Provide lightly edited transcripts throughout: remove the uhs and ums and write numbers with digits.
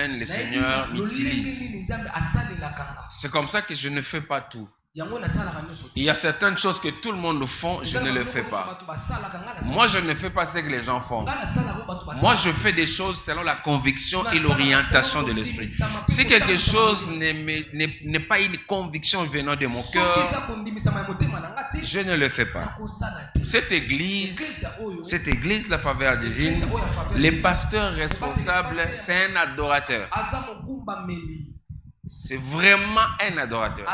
le Seigneur m'utilise. C'est comme ça que je ne fais pas tout. Il y a certaines choses que tout le monde fait, je ne le fais pas. Moi, je ne fais pas ce que les gens font. Moi, je fais des choses selon la conviction et l'orientation de l'esprit. Si quelque chose n'est pas une conviction venant de mon cœur, je ne le fais pas. Cette église, la faveur divine, les pasteurs responsables, c'est un adorateur. C'est vraiment un adorateur.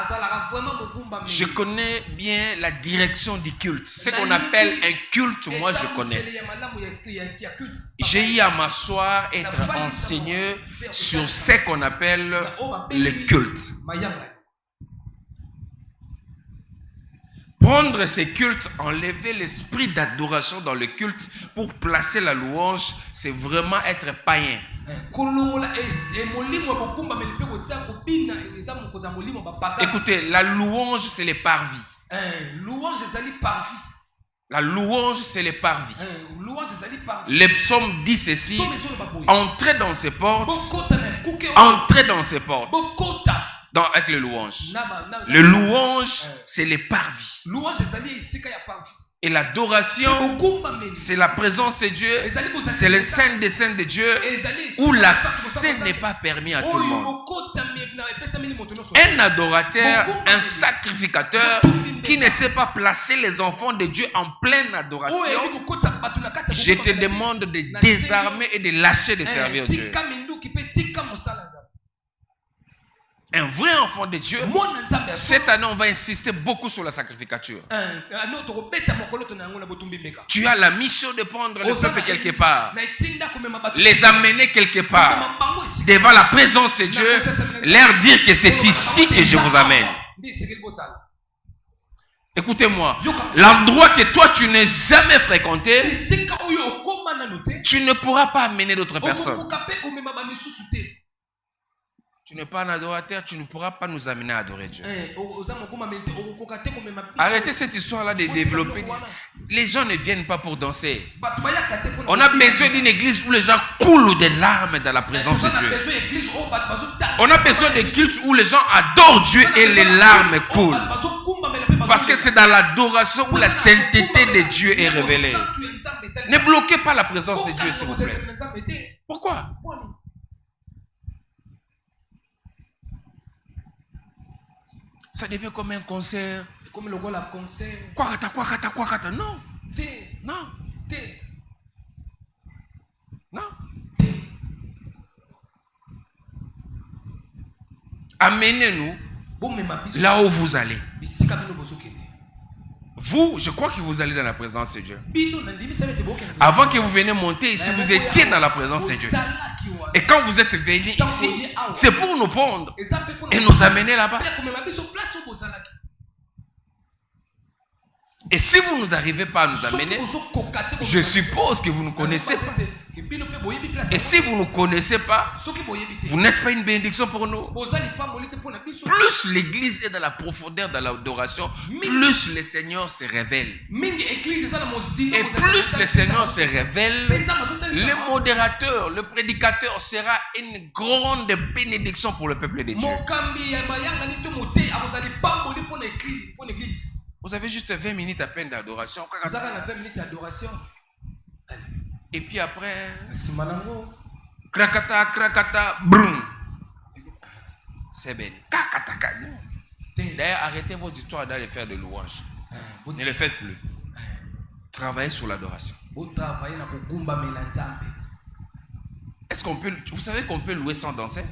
Je connais bien la direction du culte. Ce qu'on appelle un culte, moi je connais. J'ai eu à m'asseoir et être enseigné sur ce qu'on appelle le culte. Prendre ces cultes, enlever l'esprit d'adoration dans le culte pour placer la louange, c'est vraiment être païen. Écoutez, la louange, c'est les parvis. La louange, c'est les parvis. Les psaumes disent ceci: entrez dans ces portes, entrez dans ces portes. Avec le louange. Le louange, c'est les parvis. Et l'adoration, c'est la présence de Dieu, c'est le saint des saints de Dieu, où l'accès n'est pas permis à tout le monde. Un adorateur, un sacrificateur qui ne sait pas placer les enfants de Dieu en pleine adoration, je te demande de désarmer et de lâcher de servir Dieu. Un vrai enfant de Dieu, cette année, on va insister beaucoup sur la sacrificature. Tu as la mission de prendre le peuple quelque part, les amener quelque part, devant la présence de Dieu, leur dire que c'est ici que je vous amène. Écoutez-moi, l'endroit que toi tu n'as jamais fréquenté, tu ne pourras pas amener d'autres personnes. Tu n'es pas un adorateur, tu ne pourras pas nous amener à adorer Dieu. Arrêtez cette histoire-là de développer. Les gens ne viennent pas pour danser. On a besoin d'une église où les gens coulent des larmes dans la présence de Dieu. On a besoin de cultes où les gens adorent Dieu et les larmes coulent. Parce que c'est dans l'adoration où la sainteté de Dieu est révélée. Ne bloquez pas la présence de Dieu, s'il vous plaît. Pourquoi? Ça devient comme un concert. Comme le concert. Kwakata. Non. Non. Non. Amenez-nous là où vous allez. Vous, je crois que vous allez dans la présence de Dieu. Avant que vous veniez monter ici, vous étiez dans la présence de Dieu. Et quand vous êtes venus ici, c'est pour nous prendre et nous amener là-bas. Et si vous nous arrivez pas à nous amener, je suppose que vous ne connaissez pas. Et si vous ne nous connaissez pas, vous n'êtes pas une bénédiction pour nous. Plus l'église est dans la profondeur de l'adoration, plus le Seigneur se révèle. Et plus le Seigneur se révèle, le modérateur, le prédicateur sera une grande bénédiction pour le peuple de Dieu. Vous avez juste 20 minutes à peine d'adoration. Et puis après, krakata, brum. C'est bien. D'ailleurs, arrêtez vos histoires d'aller faire de louanges. Ne le faites plus. Travaillez sur l'adoration. Est-ce qu'on peut, vous savez qu'on peut louer sans danser?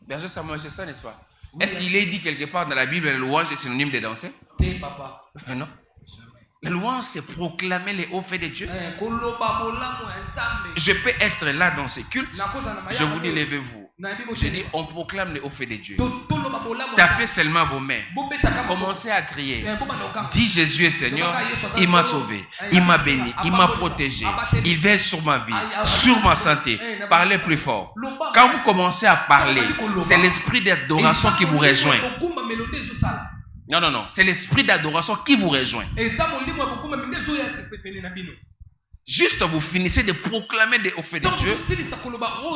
Berger Samuel, c'est ça, n'est-ce pas? Est-ce qu'il est dit quelque part dans la Bible la louange est synonyme de danser? Non. La louange, c'est proclamer les hauts faits de Dieu. Je peux être là dans ces cultes. Je vous dis, levez-vous. Je dis, on proclame les hauts faits de Dieu. Tapez seulement vos mains. Commencez à crier. Dis Jésus est Seigneur. Il m'a sauvé. Il m'a béni. Il m'a protégé. Il veille sur ma vie, sur ma santé. Parlez plus fort. Quand vous commencez à parler, c'est l'esprit d'adoration qui vous rejoint. Non. C'est l'esprit d'adoration qui vous rejoint. Juste vous finissez de proclamer au fait de Dieu,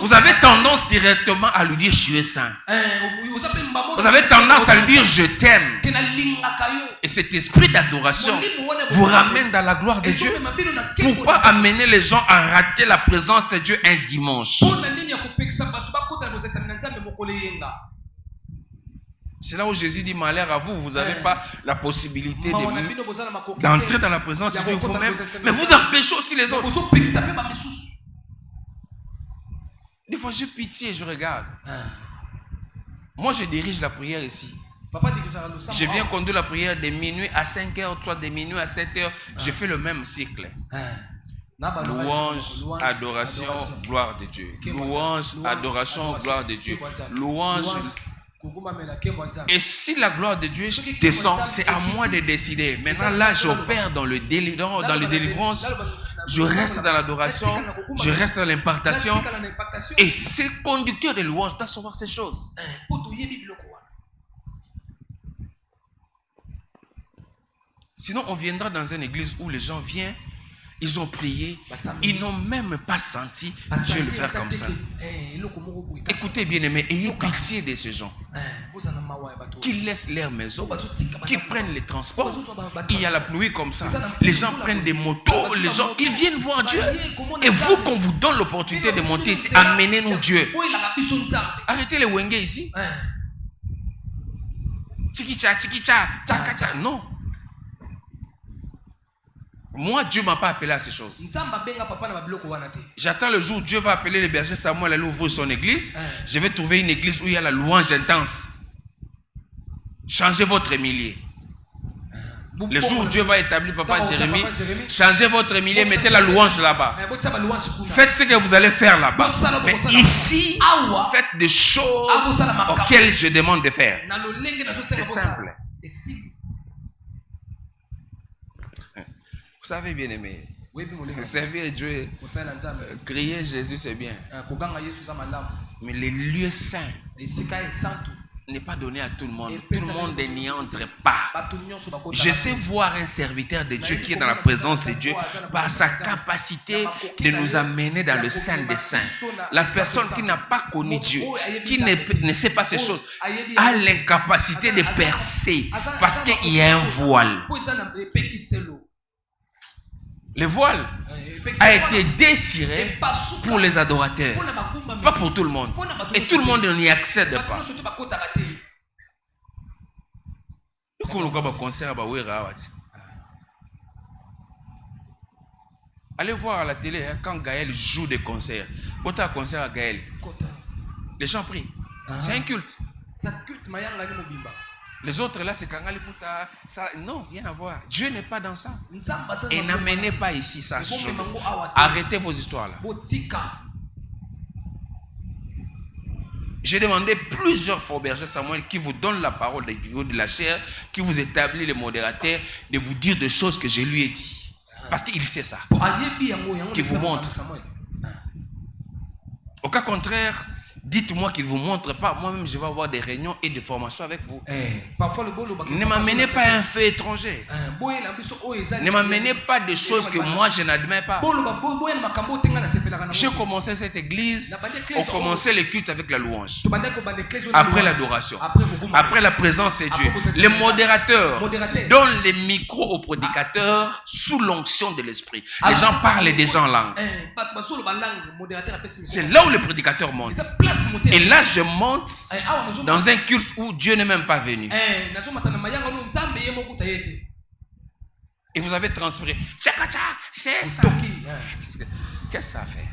vous avez tendance directement à lui dire je suis saint. Vous avez tendance à lui dire je t'aime. Et cet esprit d'adoration vous ramène dans la gloire de Dieu. Pourquoi amener les gens à rater la présence de Dieu un dimanche? C'est là où Jésus dit malheur à vous, vous n'avez pas la possibilité d'entrer dans la présence de Dieu vous-même, mais vous empêchez aussi les autres. Des fois j'ai pitié, je regarde. Moi je dirige la prière ici. Je viens conduire la prière de minuit à 5h, soit de minuit à 7h. Je fais le même cycle. Louange, adoration, gloire de Dieu. Louange, adoration, gloire de Dieu. Louange. Et si la gloire de Dieu descend, c'est à moi de décider. Maintenant là, j'opère dans le délivrance. Je reste dans l'adoration, je reste dans l'impartation. Et ces conducteurs de louange doivent savoir ces choses. Sinon, on viendra dans une église où les gens viennent, ils ont prié, ils n'ont même pas senti Dieu le faire comme ça. Écoutez bien aimés, ayez pitié de ces gens qui laissent leur maison, qui prennent les transports. Il y a la pluie comme ça, les gens prennent des motos, les gens, ils viennent voir Dieu. Et vous, qu'on vous donne l'opportunité de monter ici, amenez-nous Dieu. Arrêtez les wenge ici. Tchikicha, tchikicha, tchakacha, non. Moi, Dieu ne m'a pas appelé à ces choses. J'attends le jour où Dieu va appeler le berger Samuel à aller ouvrir son église. Je vais trouver une église où il y a la louange intense. Changez votre millier. Le jour où Dieu va établir Papa Jérémie, changez votre millier, mettez la louange là-bas. Faites ce que vous allez faire là-bas. Mais ici, faites des choses auxquelles je demande de faire. C'est simple. Vous savez bien aimé, servir Dieu, crier Jésus c'est bien. Mais les lieux saints n'est pas donné à tout le monde. Tout le monde n'y entre pas. Je sais voir un serviteur de Dieu qui est dans la présence de Dieu par sa capacité de nous amener dans le Saint des Saints. La personne qui n'a pas connu Dieu, qui ne sait pas ces choses, a l'incapacité de percer parce qu'il y a un voile. Le voile a été déchiré pour les adorateurs, pas pour tout le monde. Et tout le monde n'y accède pas. Allez voir à la télé quand Gaël joue des concerts. Quand un concert à Gaël, les gens prient. C'est un culte. Les autres là, c'est Kangali Puta. Non, rien à voir. Dieu n'est pas dans ça. Et n'amenez pas ici ça. Arrêtez vos histoires là. J'ai demandé plusieurs fois au berger Samuel qui vous donne la parole de la chair, qui vous établit les modérateurs, de vous dire des choses que je lui ai dit. Parce qu'il sait ça. Qu'il vous montre. Au cas contraire, dites-moi qu'il ne vous montre pas. Moi-même, je vais avoir des réunions et des formations avec vous. Ne m'amenez pas un fait étranger. Ne m'amenez pas des choses que moi, je n'admets pas. J'ai commencé cette église. On commençait le culte avec la louange. Après l'adoration. Après la présence de Dieu. Les modérateurs donnent les micros aux prédicateurs sous l'onction de l'esprit. Les gens parlent des gens en langue. C'est là où le prédicateur monte. Et là, je monte dans un culte où Dieu n'est même pas venu. Et vous avez transpiré. C'est ça. Qu'est-ce que ça fait?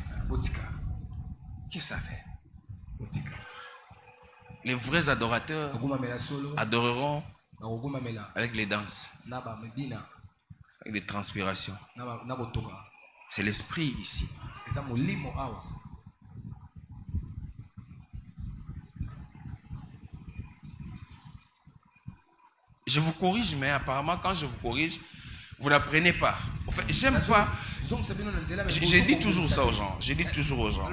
Qu'est-ce que ça fait? Les vrais adorateurs adoreront avec les danses, avec des transpirations. C'est l'esprit ici. Je vous corrige, mais apparemment, quand je vous corrige, vous n'apprenez pas. En fait, j'aime pas. Je dis toujours ça aux gens. Je dis toujours aux gens.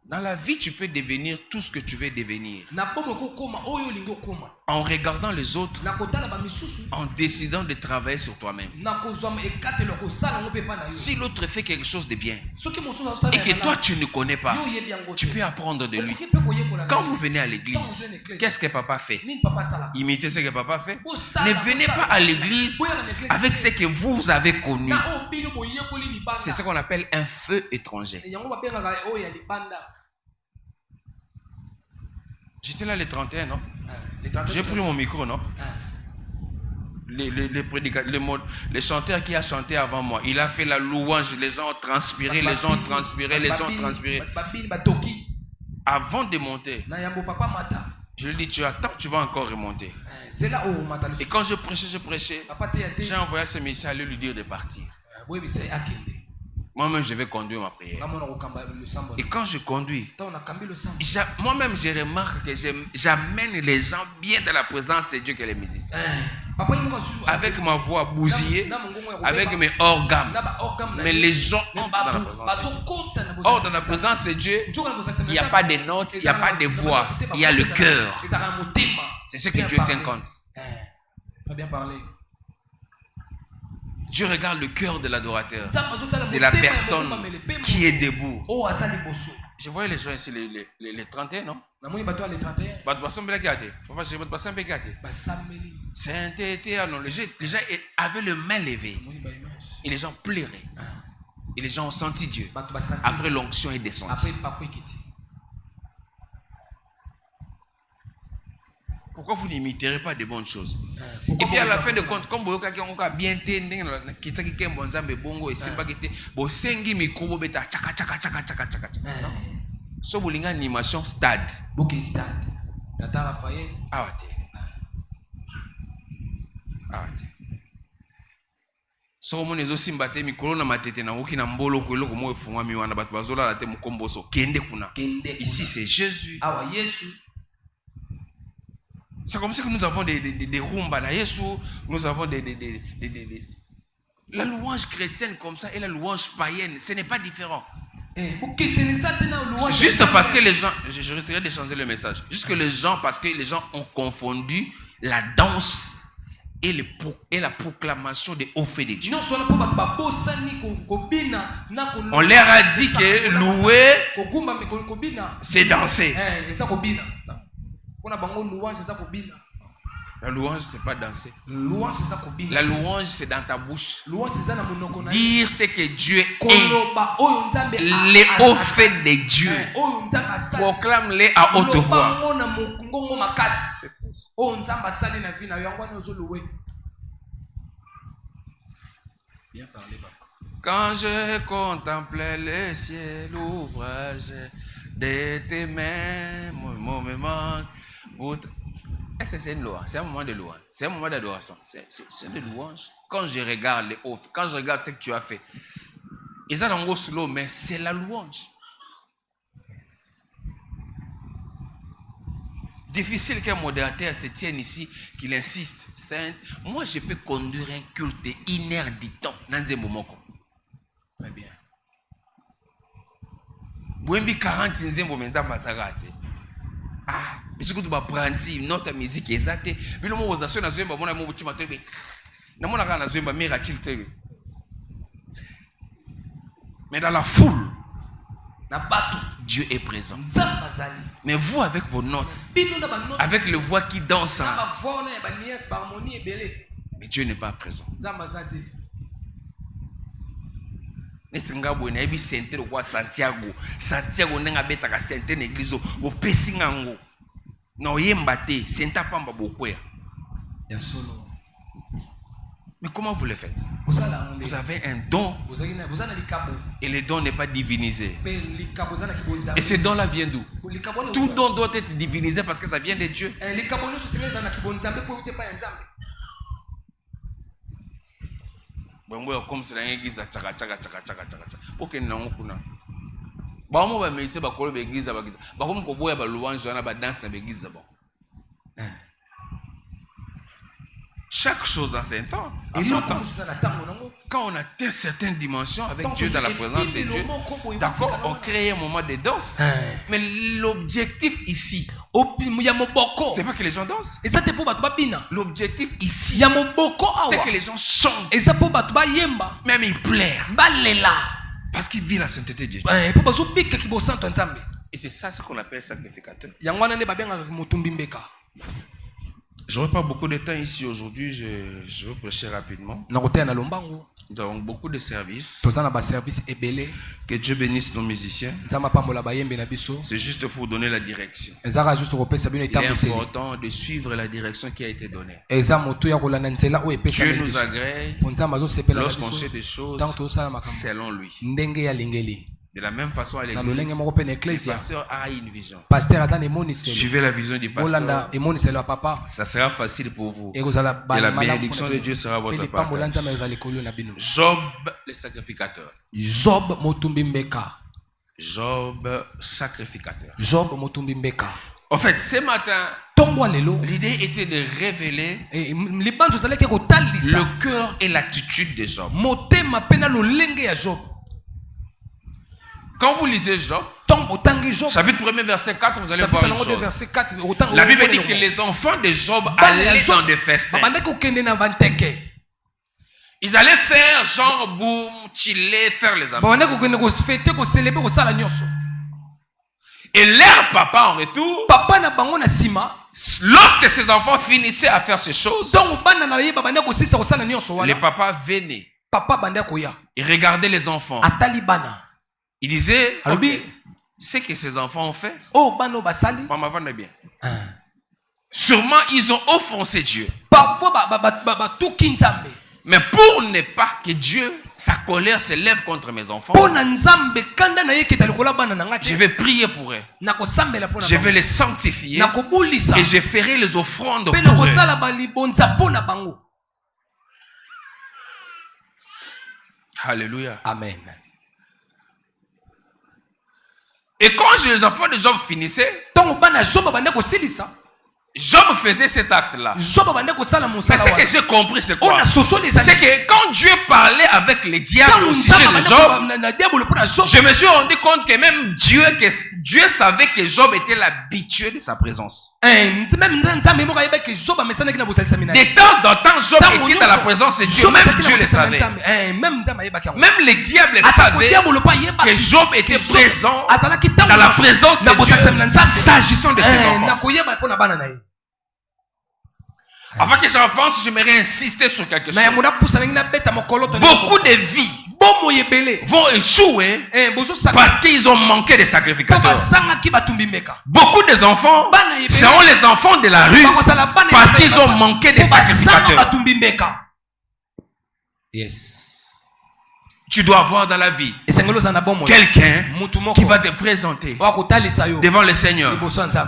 Dans la vie, tu peux devenir tout ce que tu veux devenir. En regardant les autres, en décidant de travailler sur toi-même. Si l'autre fait quelque chose de bien et que toi tu ne connais pas, tu peux apprendre de lui. Quand vous venez à l'église, qu'est-ce que papa fait? Imitez ce que papa fait. Ne venez pas à l'église avec ce que vous avez connu. C'est ce qu'on appelle un feu étranger. J'étais là les 31, non? J'ai pris mon micro, non? Les chanteurs qui a chanté avant moi, il a fait la louange, les gens ont transpiré, les gens ont transpiré, les gens ont transpiré. Avant de monter, je lui dis, tu attends, tu vas encore remonter. Et quand je prêchais, j'ai envoyé ce message à lui dire de partir. Moi-même, je vais conduire ma prière. Et quand je conduis, moi-même, je remarque que j'amène les gens bien dans la présence de Dieu que les musiciens. Avec ma voix bousillée, avec mes organes. Mais les gens entrent dans la présence de Dieu. Or, dans la présence de Dieu, il n'y a pas de notes, il n'y a pas de voix, il y a le cœur. C'est ce que Dieu tient compte. Très bien parlé. Dieu regarde le cœur de l'adorateur, de la personne qui est debout. Je voyais les gens ici, les 31, non? Les gens avaient le main levée. Et les gens pleuraient. Et les gens ont senti Dieu. Après l'onction est descendue. Pourquoi vous n'imiterez pas de bonnes choses? Et puis à la fin de compte, comme vous avez bien entendu, so vous avez animation stade. Tata Raphaël. So mon ezo simbate mikolo na matete na oki na mbolo ko eloko mo efungwami wana bato bazola la te mukomboso kende kuna. Ici c'est Jésus. Awa Yesu. C'est comme ça que nous avons des rumba na Yesu, nous avons la louange chrétienne comme ça et la louange païenne, ce n'est pas différent. Juste parce que les gens, je risquerais de changer le message. Juste que les gens, parce que les gens ont confondu la danse et la proclamation des hauts faits de Dieu. On leur a dit que louer, c'est danser. La louange, c'est pas danser. La louange, c'est dans ta bouche. Dire ce que Dieu est. Les hauts faits de Dieu. Proclame-les à haute voix. Bien parlé, papa. Quand je contemplais le ciel, l'ouvrage de tes mains, mon mémoire. Est-ce que c'est une loi? C'est un moment de louange. C'est un moment d'adoration. C'est de louange. Quand je regarde les offres, quand je regarde ce que tu as fait, ils ont un gros slow, mais c'est la louange. Yes. Difficile qu'un modérateur se tienne ici, qu'il insiste. Moi, je peux conduire un culte de 1 heure du temps. Très bien. Bouembi 40 nzembo menza mazagate. Ah, parce que tu vas prendre notre musique exacte. Mais le mot aux actions nationales, mon amour, tu m'as trouvé. Na mon agana zomba miracle tebe. Mais dans la foule, Dieu est présent. Mais vous avec vos notes, avec le voix qui danse, mais Dieu n'est pas présent. Netinga bwena ebi sente kwa Santiago nenga betaka sente na église o pesinga ngo na oyemba te senta pamba bokwea ya solo. Mais comment vous le faites? Vous avez un don et le don n'est pas divinisé. Et ce don là vient d'où? Tout don doit être divinisé parce que ça vient de Dieu. Comme c'est l'église tchaka pour que nous kuna ba mo ba mese ba kolo l'église ba comme ko boya ba louange na ba danse na l'église bon. Chaque chose a son temps. En son temps. Quand on atteint certaines dimensions avec Dieu dans la présence de Dieu, d'accord, on crée un moment de danse. Mais l'objectif ici, c'est pas que les gens dansent. L'objectif ici, c'est que les gens chantent. Même ils pleurent. Parce qu'ils vivent la sainteté de Dieu. Et c'est ça ce qu'on appelle sacrificateur. Je n'aurai pas beaucoup de temps ici aujourd'hui, je vais prêcher rapidement. Nous avons beaucoup de services. Que Dieu bénisse nos musiciens. C'est juste pour vous donner la direction. Il est important de suivre la direction qui a été donnée. Dieu nous agrée lorsqu'on fait des choses selon lui. De la même façon, à l'église, le pasteur a une vision. Suivez la vision du pasteur. Ça sera facile pour vous. Et la bénédiction de Dieu sera votre partage. Job, le sacrificateur. Job, sacrificateur. En fait, ce matin, l'idée était de révéler le cœur et l'attitude de Job. Quand vous lisez Job, chapitre 1er, verset 4, vous allez voir une chose. La Bible dit que les enfants de Job allaient dans des festins. Ils allaient faire genre boum, chiller, faire les amours. Et leur papa en retour, lorsque ses enfants finissaient à faire ces choses, les papas venaient. Ils regardaient les enfants. Il disait, okay, ce que ces enfants ont fait, maman va bien. Sûrement, ils ont offensé Dieu. Mais pour ne pas que Dieu, sa colère s'élève contre mes enfants, je vais prier pour eux. Je vais les sanctifier. Et je ferai les offrandes pour eux. Alléluia. Amen. Et quand les enfants de Job finissaient, Job faisait cet acte-là. Mais ce que j'ai compris, c'est quoi? C'est que quand Dieu parlait avec les diables au sujet de Job, je me suis rendu compte que même Dieu savait que Job était l'habitué de sa présence. De temps en temps, Job était dans la présence de Dieu. Même Dieu le savait. Même les diables savaient que Job était présent dans la présence de Dieu, s'agissant de ses enfants. Avant que j'avance, j'aimerais insister sur quelque chose. Beaucoup de vies vont échouer parce qu'ils ont manqué de sacrificateurs. Beaucoup des enfants seront les enfants de la rue parce qu'ils ont manqué de sacrificateurs. Yes. Tu dois avoir dans la vie quelqu'un qui va te présenter devant le Seigneur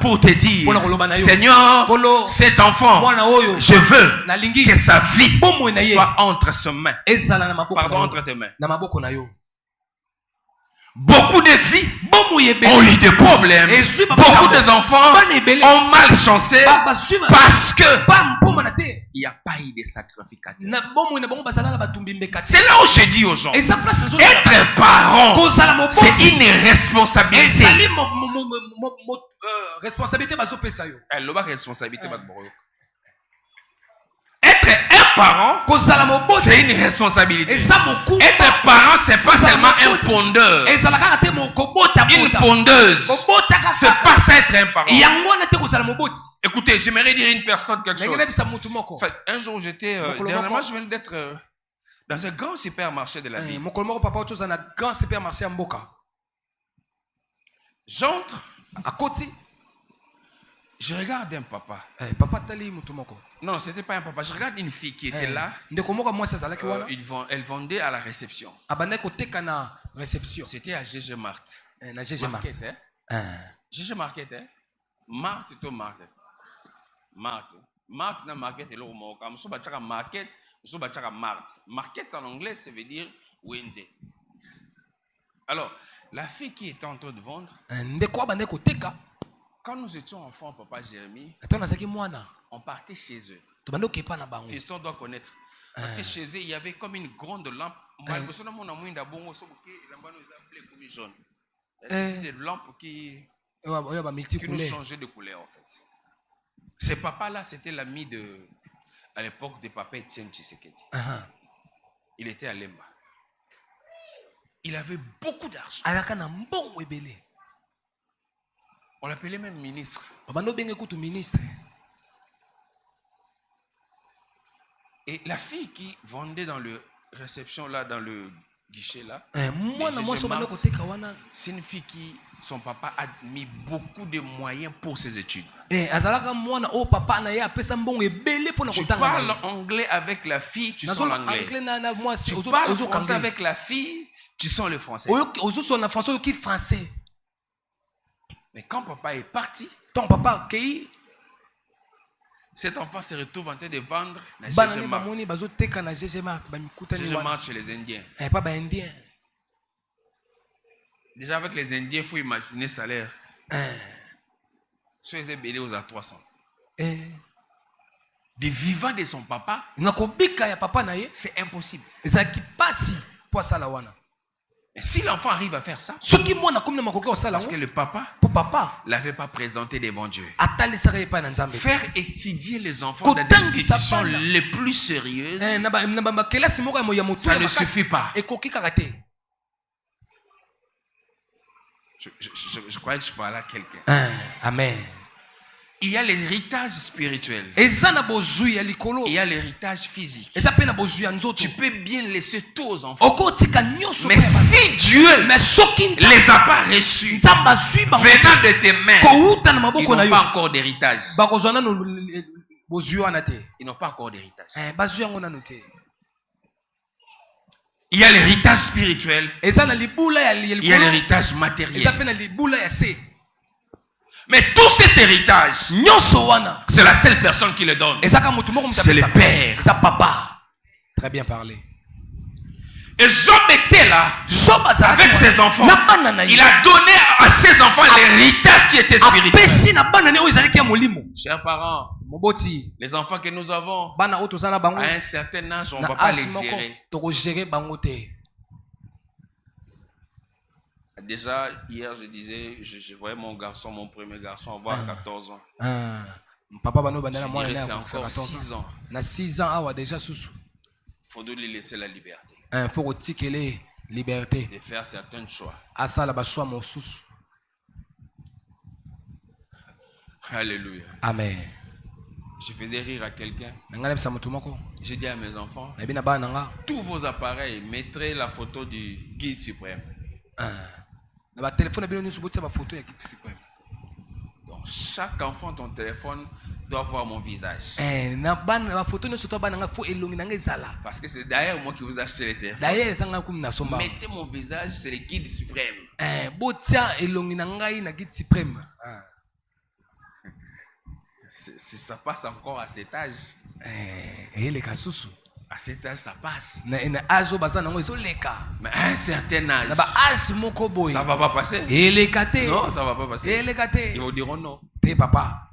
pour te dire, Seigneur, cet enfant, je veux que sa vie soit entre ses mains. Pardon, entre tes mains. Beaucoup de vies ont eu des problèmes. Beaucoup d'enfants ont mal chancé parce que il n'y a pas eu de sacrificateur. C'est là où je dis aux gens, être parent, c'est une responsabilité. Être un parent, c'est une responsabilité. Être parent, c'est pas seulement un pondeur. Une pondeuse, c'est pas ça être un parent. Écoutez, j'aimerais dire à une personne quelque chose. Enfin, un jour, dernièrement, je viens d'être dans un grand supermarché de la ville. J'entre. Je regarde un papa. Non, c'était pas un papa. Je regarde une fille qui était là. Elle vendait à la réception. C'était à GG Mart. GG Market, GG Market, Mart to Market. Mart na market et l'eau moka. Nous sommes à market, nous sommes à Mart. Market en anglais, ça veut dire Wednesday. Alors, la fille qui était en train de vendre. Quand nous étions enfants, papa Jérémie, on partait chez eux. Fiston doit connaître. Parce que chez eux, il y avait comme une grande lampe. C'était des lampes qui nous changeaient de couleur, en fait. Ce papa-là, c'était l'ami à l'époque de papa Étienne Tshisekedi. Il était à Lemba. Il avait beaucoup d'argent. On l'appelait même ministre. Et la fille qui vendait dans le réception là, dans le guichet là, c'est une fille qui, son papa a mis beaucoup de moyens pour ses études. Tu parles anglais avec la fille, tu sens l'anglais. Tu parles français avec la fille, tu sens le français. Mais quand papa est parti, cet enfant se retrouve en train de vendre la GG Mart chez les Indiens. Déjà avec les Indiens, il faut imaginer le salaire. Soit ils étaient belés aux à 300. Du vivant de son papa, c'est impossible. Et si l'enfant arrive à faire ça, parce que le papa ne l'avait pas présenté devant Dieu. Faire étudier les enfants dans des institutions les plus sérieuses, ça ne suffit pas. Je croyais que je parlais à quelqu'un. Amen. Il y a l'héritage spirituel. Il y a l'héritage physique. Tu peux bien laisser tout aux enfants. Mais si Dieu ne les a pas reçus venant de tes mains, ils n'ont pas encore d'héritage. Ils n'ont pas encore d'héritage. Il y a l'héritage spirituel. Il y a l'héritage matériel. Mais tout cet héritage, c'est la seule personne qui le donne. C'est le Père. Très bien parlé. Et Job était là avec ses enfants. Il a donné à ses enfants l'héritage qui était spirituel. Chers parents, les enfants que nous avons, à un certain âge, on ne va pas les gérer. Déjà, hier, je disais, je voyais mon premier garçon avoir 14 ans. Je dirais c'est encore 6 ans. Il faudrait lui laisser la liberté. De faire certains choix. Alléluia. Amen. Je faisais rire à quelqu'un. J'ai dit à mes enfants, tous vos appareils, mettrez la photo du guide suprême. Donc chaque enfant, ton téléphone doit voir mon visage. Parce que c'est d'ailleurs moi qui vous ai acheté les téléphones. Mettez mon visage, c'est le guide suprême. Ça passe encore à cet âge. À cet âge, ça passe. Mais à un certain âge, ça ne va pas passer. Non, ça ne va pas passer. Ils vont dire non. Papa.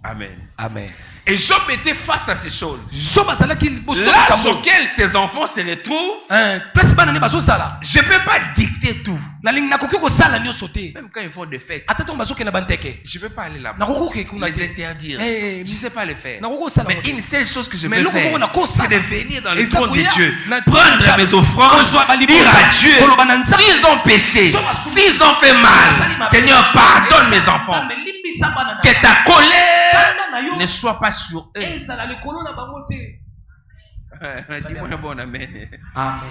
Amen. Amen. Et Job était face à ces choses. L'âge auquel ses enfants se retrouvent, je ne peux pas dicter tout. Même quand ils font des fêtes, je ne peux pas aller là-bas, les interdire. Je ne sais pas les faire. Mais une seule chose que je peux faire, c'est de venir dans le trône de Dieu, prendre mes offrandes, dire à Dieu, s'ils ont péché, s'ils ont fait mal, Seigneur, pardonne mes enfants. Que ta colère ne soit pas sur eux. Dis-moi un bon amen. Amen.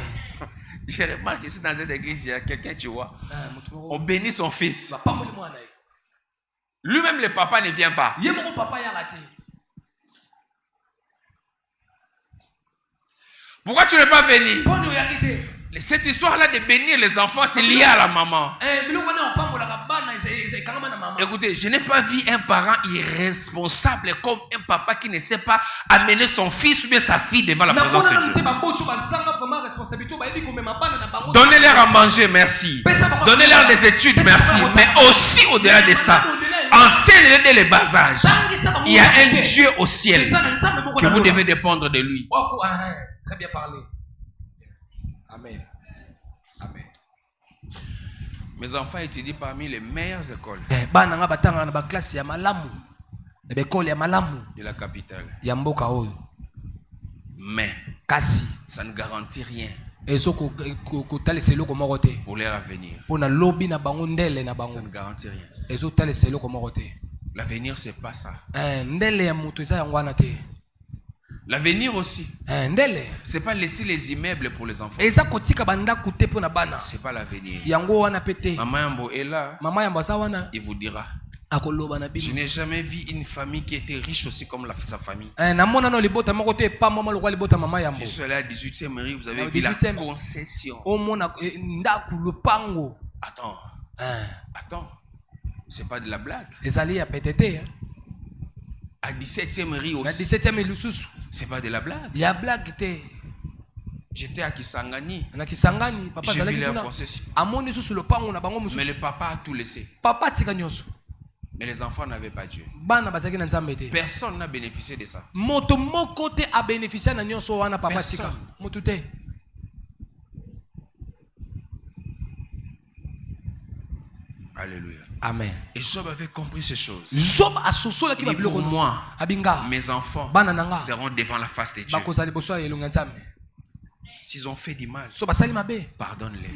J'ai remarqué ici dans cette église, il y a quelqu'un, tu vois, on bénit son fils. Lui-même, le papa ne vient pas. Pourquoi tu ne veux pas venir? Cette histoire-là de bénir les enfants, c'est lié à la maman. Écoutez, je n'ai pas vu un parent irresponsable comme un papa qui ne sait pas amener son fils ou bien sa fille devant la présence de Dieu. Donnez-leur à manger, merci. Donnez-leur des études, merci. Mais aussi au-delà de ça, enseignez-les dès le bas âge. Il y a un Dieu au ciel que vous devez dépendre de lui. Très bien parlé. Amen. Amen. Mes enfants étudient parmi les meilleures écoles de la capitale. Mais ça ne garantit rien pour leur avenir. Ça ne garantit rien. L'avenir, c'est pas ça. L'avenir aussi. C'est pas laisser les immeubles pour les enfants. C'est pas l'avenir. Maman Yambo est là. Il vous dira. Je n'ai jamais vu une famille qui était riche aussi comme sa famille. Je suis allé à 18e rue, vous avez vu la concession. Attends. C'est pas de la blague. À 17e rue aussi. C'est pas de la blague. J'étais à Kisangani. J'ai vu leur concession. Mais le papa a tout laissé. Mais les enfants n'avaient pas Dieu. Personne n'a bénéficié de ça. Personne. Alléluia. Amen. Et Job avait compris ces choses. Il dit pour moi, mes enfants seront devant la face de Dieu. S'ils ont fait du mal, pardonne-les.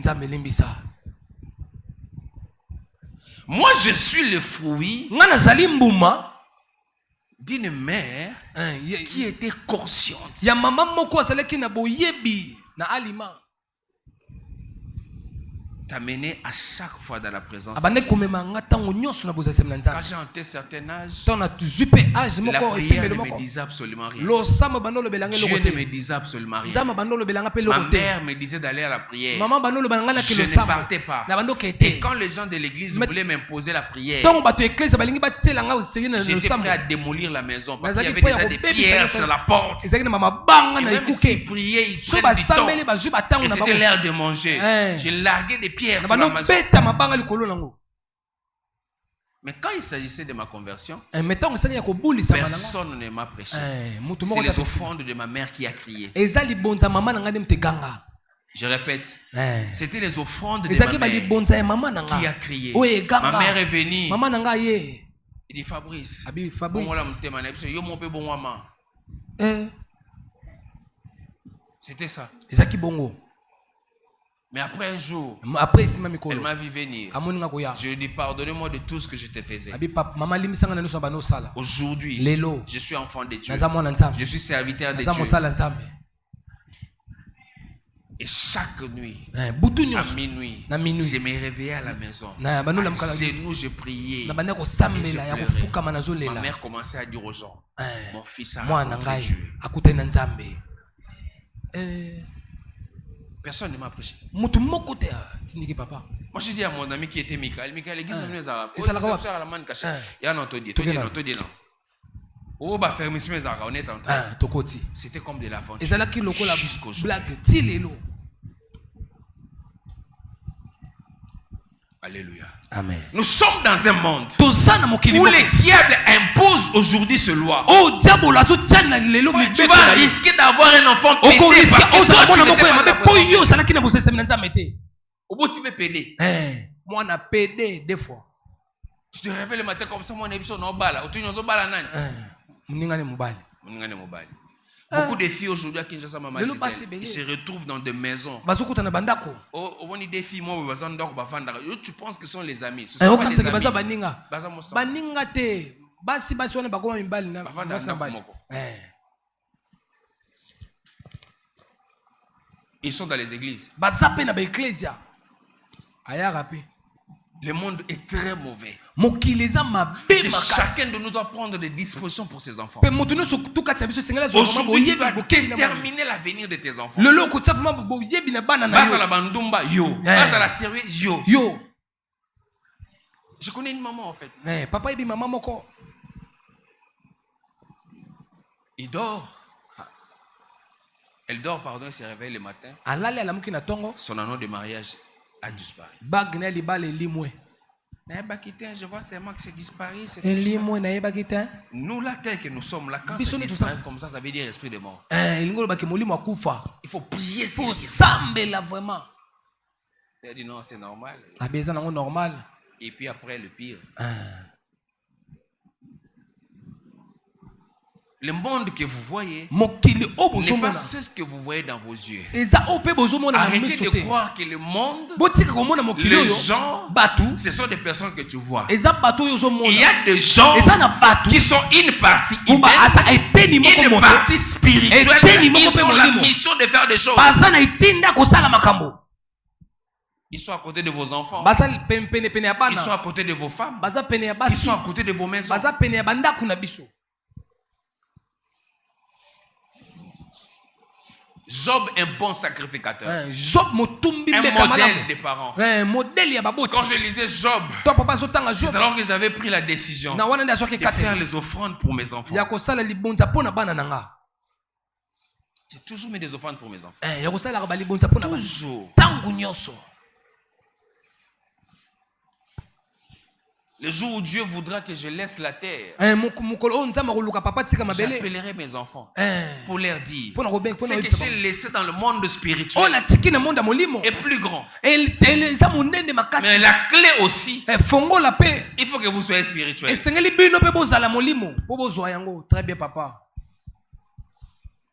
Moi, je suis le fruit d'une mère qui était consciente. T'amener à chaque fois dans la présence. Quand j'ai un certain âge, la prière ne me disait absolument rien. Dieu ne me disait absolument rien. Ma mère me disait d'aller à la prière. Je ne partais pas. Et quand les gens de l'église voulaient m'imposer la prière, j'étais prêt à démolir la maison parce qu'il y avait déjà des pierres sur la porte. Et même s'ils priaient, ils prenaient du temps. Et c'était l'heure de manger. J'ai largué des pierres sur la maison. Mais quand il s'agissait de ma conversion, personne ne m'a prêché. C'est les offrandes de ma mère qui a crié. Je répète, c'était les offrandes de ma mère qui a crié. Ma mère est venue. Il dit Fabrice, c'était ça. Mais après un jour, elle m'a vu venir. Je lui ai dit, pardonnez-moi de tout ce que je te faisais. Aujourd'hui, je suis enfant de Dieu. Je suis serviteur de Dieu. Et chaque nuit, à minuit, je me réveillais à la maison. Chez nous, je priais. Et je pleurais. Ma mère commençait à dire aux gens, mon fils a rencontré Dieu. Personne ne m'a prêché. Moi, je dis à mon ami qui était Michael, l'église de nous a c'était comme de l'aventure jusqu'au jour. Alléluia. Amen. Nous sommes dans un monde où les diables imposent aujourd'hui ce loi. Tu vas risquer d'avoir un enfant pédé parce que toi, tu n'étais pas dans la présence. Tu te réveilles le matin comme ça, mon émission n'a pas beaucoup de filles aujourd'hui à Kinshasa, ils se retrouvent dans des maisons. Des filles, tu penses que ce sont les amis. Ce sont pas les amis. Ils sont dans les églises. Le monde est très mauvais. Et chacun de nous doit prendre des dispositions pour ses enfants. Aujourd'hui, tu vas déterminer l'avenir de tes enfants. Bas à la bandumba, yo. Bas à la Syrie, yo. Je connais une maman en fait. Papa et maman moko. Il dort. Elle dort, pardon, elle se réveille le matin. Son anneau de mariage a disparu. Je vois seulement que c'est disparu. Nous, là, tel que nous sommes là, quand c'est disparu comme ça veut dire esprit de mort. Il faut prier vraiment. Elle a dit non, c'est normal. Normal. Et puis après, le pire. Le monde que vous voyez n'est pas ce que vous voyez dans vos yeux. Arrêtez de croire que le monde, les gens, ce sont des personnes que tu vois. Il y a des gens qui sont une partie humaine, une partie spirituelle. Ils ont la mission de faire des choses. Ils sont à côté de vos enfants. Ils sont à côté de vos femmes. Ils sont à côté de vos maisons. Job, un bon sacrificateur. Un modèle des parents. Quand je lisais Job, c'est alors que j'avais pris la décision de faire les offrandes pour mes enfants. J'ai toujours mis des offrandes pour mes enfants. Toujours. Le jour où Dieu voudra que je laisse la terre, j'appellerai mes enfants pour leur dire ce que j'ai laissé dans le monde spirituel est plus grand. Mais la clé aussi, il faut que vous soyez spirituel. Très bien, papa.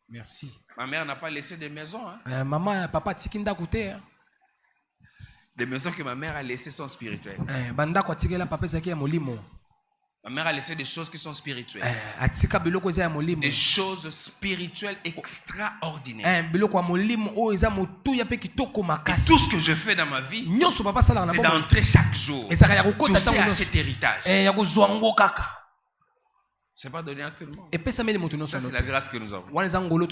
Merci. Ma mère n'a pas laissé de maison. Maman, papa, tikinda côté. Les maisons que ma mère a laissées sont spirituelles. Ma mère a laissé des choses qui sont spirituelles. Des choses spirituelles extraordinaires. Et tout ce que je fais dans ma vie, c'est d'entrer chaque jour. Toucher à cet héritage. C'est pas donné à tout le monde. Ça, c'est la grâce que nous avons.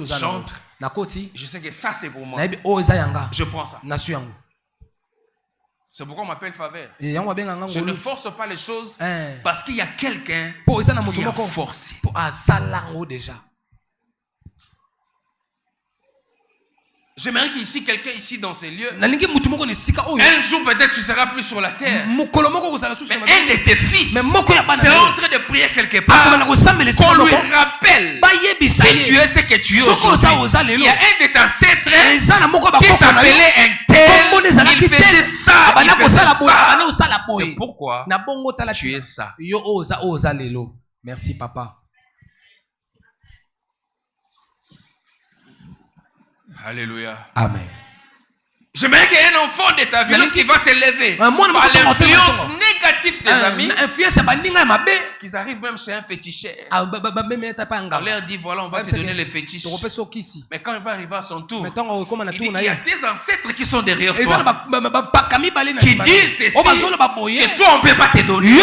J'entre. Je sais que ça, c'est pour moi. Je prends ça. C'est pourquoi on m'appelle faveur. Je ne force pas les choses parce qu'il y a quelqu'un qui a forcé. J'aimerais qu'ici, quelqu'un ici dans ces lieux, un jour peut-être tu seras plus sur la terre. Mais un de tes fils, c'est en train de prier quelque part. Qu'on lui rappelle que tu es ce que tu es aujourd'hui. Il y a un de tes ancêtres qui s'appelait un tel, il faisait ça, il faisait ça. C'est pourquoi tu es ça. Merci papa. Alléluia. Amen. J'aimerais qu'il y ait un enfant de ta vie lorsqu'il va se lever par l'influence négative des amis, qu'ils arrivent même chez un féticheur. On leur dit voilà, on va te donner les fétiches. Mais quand il va arriver à son tour, il dit, il y a tes ancêtres qui sont derrière toi, qui disent ceci, et toi on ne peut pas te donner.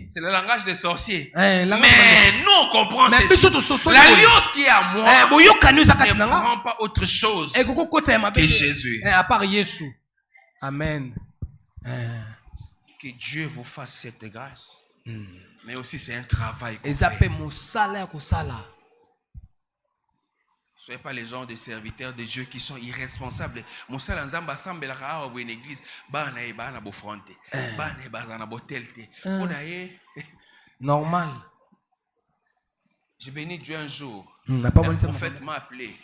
C'est le langage des sorciers. Mais nous on comprend ceci. L'alliance qui est à moi ne prend pas autre chose que Jésus. À part Jésus. Amen. Que Dieu vous fasse cette grâce. Mais aussi c'est un travail. Soyez pas les gens des serviteurs de Dieu qui sont irresponsables. Normal. J'ai béni Dieu un jour. Le prophète m'a appelé.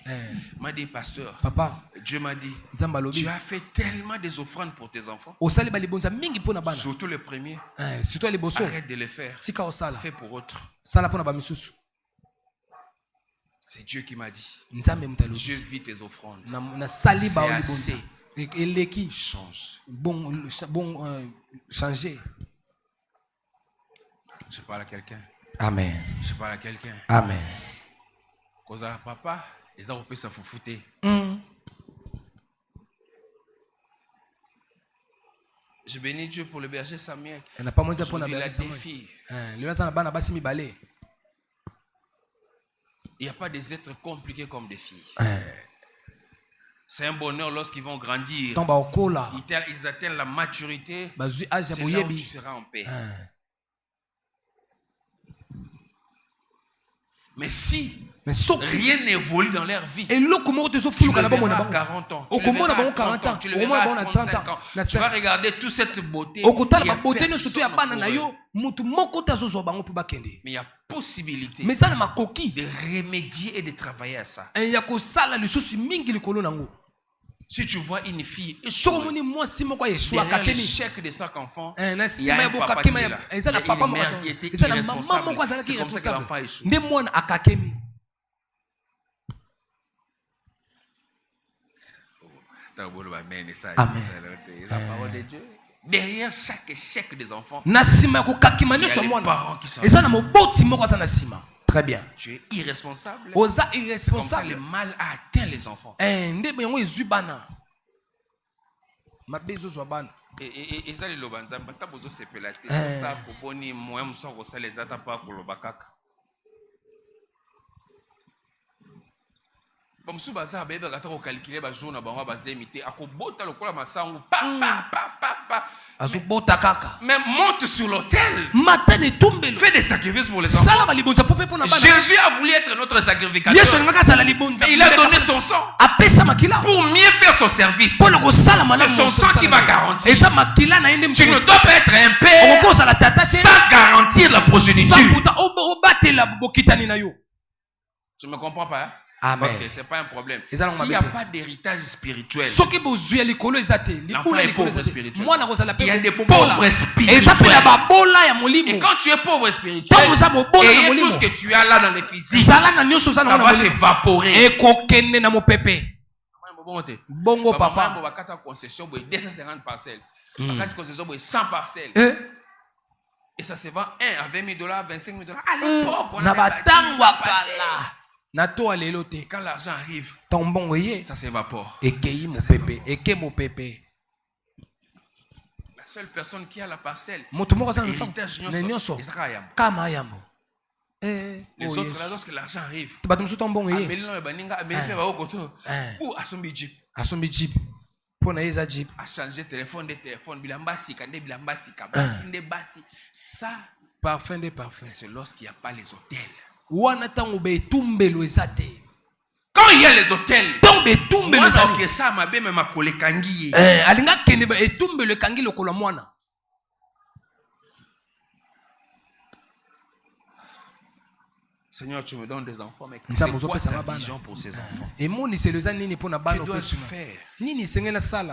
M'a dit, pasteur, papa, Dieu m'a dit, tu as fait tellement des offrandes pour tes enfants. Surtout les premiers. Arrête de les faire. Fais pour autres. C'est Dieu qui m'a dit. Je vis tes offrandes. C'est assez. Change. Changer. Je parle à quelqu'un. Amen. Je parle à quelqu'un. Amen. Cause à papa, ils ont repris sa foufoute. Je bénis Dieu pour le berger Samuel. Il a des filles. Il n'y a pas des êtres compliqués comme des filles. C'est un bonheur lorsqu'ils vont grandir. Tant baokola. Ils atteignent la maturité. Bazui âge ya C'est là où tu boyebi. seras en paix. Mais si rien n'évolue dans leur vie, tu le verras à 40 ans, tu le verras à 30 ans, tu le verras à 35 ans. Tu vas regarder toute cette beauté. Il y a personne pour eux. Mais il y a possibilité de remédier et de travailler à ça. Si tu vois une fille derrière l'échec de chaque enfant, il y a un papa qui est là. Il y a une mère qui était irresponsable. C'est comme ça que l'enfant échoue. Amen. C'est la parole de Dieu. Derrière chaque échec des enfants, il y a les parents qui sont là. Très bien. Tu es irresponsable. Oza Comme ça, irresponsable. le mal a atteint les enfants. Et ça, les lobanzam, bata bozo sepela te. Ça, pour boni, moi, je suis ça les atta pas pour le bakaka. Bon, si baza bébé gata ko calculer ba jour na bango ba zemité, akobota lokola masangu pa. Mais monte sur l'autel. Fais des sacrifices pour les enfants. Jésus a voulu être notre sacrificateur. Mais il a donné son sang pour mieux faire son service. C'est son sang qui va garantir. Tu ne dois pas être un père sans garantir la progéniture. Tu me comprends pas? Amen. Ok, c'est pas un problème. S'il n'y a pas d'héritage spirituel, l'enfant est pauvre spirituellement. Il y a des pauvres spirituels. Et quand tu es pauvre spirituel, et tout ce que tu as là dans le physique, ça va s'évaporer. Bongo papa. 250 parcelles. 100 parcelles. Et ça se vend 1 à 20 000 $, 25 000 $. À l'époque, on avait et quand l'argent arrive, ça s'évapore. La seule personne qui a la parcelle, l'héritage, les autres, là, lorsque l'argent arrive, a changé téléphone de téléphone, ça, parfum des parfums. C'est lorsqu'il n'y a pas les hôtels. Quand il y a les hôtels, Seigneur, tu me donnes des enfants, mais c'est quoi ta vision pour ces enfants? Que dois-je faire